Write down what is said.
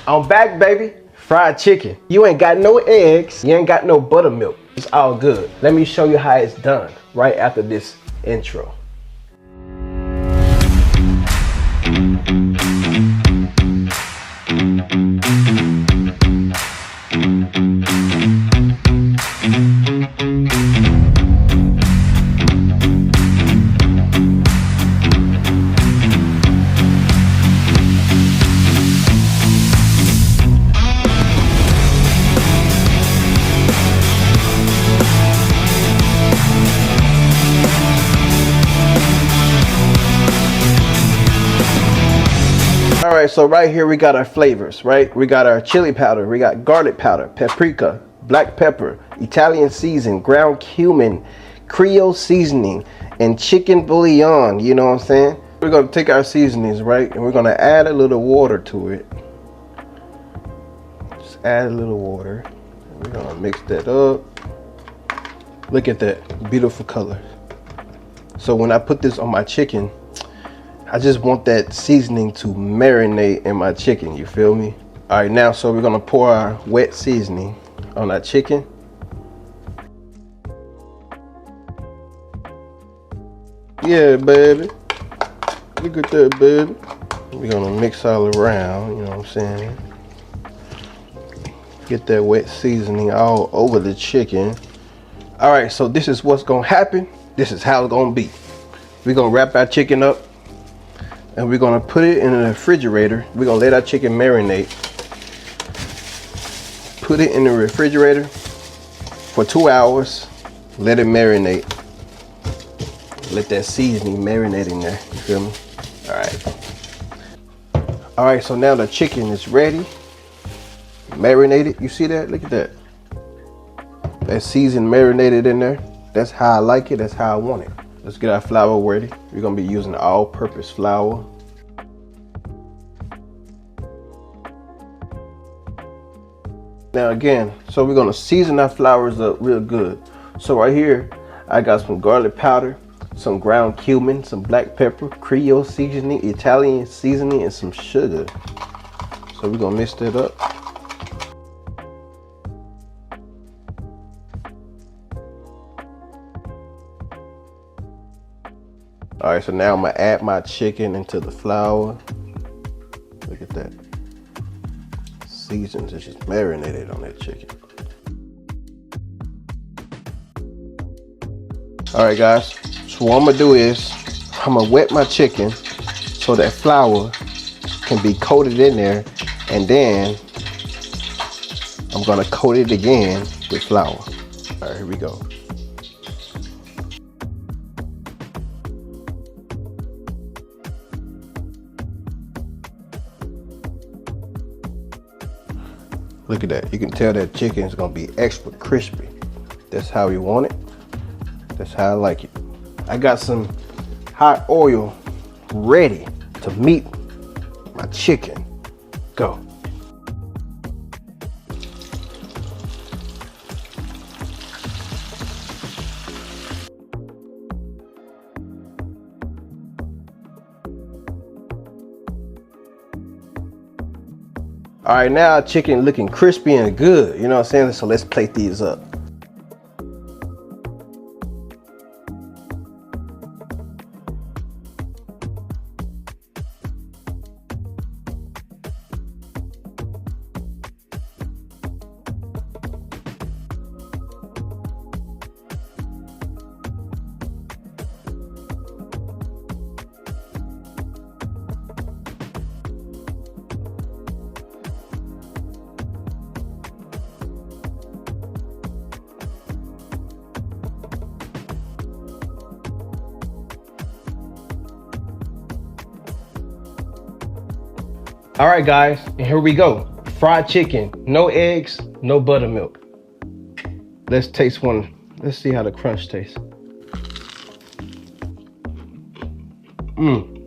I'm back, baby. Fried chicken. You ain't got no eggs. You ain't got no buttermilk. It's all good. Let me show you how it's done right after this intro. All right, so right here we got our flavors, right? We got our chili powder, we got garlic powder, paprika, black pepper, Italian season, ground cumin, Creole seasoning, and chicken bouillon, you know what I'm saying? We're gonna take our seasonings, right? And we're gonna add a little water to it. Just add a little water. We're gonna mix that up. Look at that beautiful color. So when I put this on my chicken, I just want that seasoning to marinate in my chicken, you feel me? All right, now, so we're gonna pour our wet seasoning on our chicken. Yeah, baby. Look at that, baby. We're gonna mix all around, you know what I'm saying? Get that wet seasoning all over the chicken. All right, so this is what's gonna happen. This is how it's gonna be. We're gonna wrap our chicken up, and we're gonna put it in the refrigerator. We're gonna let our chicken marinate. Put it in the refrigerator for 2 hours. Let it marinate. Let that seasoning marinate in there, you feel me? All right. All right, so now the chicken is ready. Marinated, you see that? Look at that. That season marinated in there. That's how I like it, that's how I want it. Let's get our flour ready. We're gonna be using all-purpose flour. Now again, so we're gonna season our flours up real good. So right here, I got some garlic powder, some ground cumin, some black pepper, Creole seasoning, Italian seasoning, and some sugar. So we're gonna mix that up. All right, so now I'm gonna add my chicken into the flour. Look at that. Seasons is just marinated on that chicken. All right, guys. So what I'm gonna do is I'm gonna wet my chicken so that flour can be coated in there, and then I'm gonna coat it again with flour. All right, here we go. Look at that. You can tell that chicken is gonna be extra crispy. That's how we want it. That's how I like it. I got some hot oil ready to meat my chicken. Go. All right, now our chicken looking crispy and good, you know what I'm saying? So let's plate these up. All right, guys, and here we go. Fried chicken, no eggs, no buttermilk. Let's taste one. Let's see how the crunch tastes. Mmm.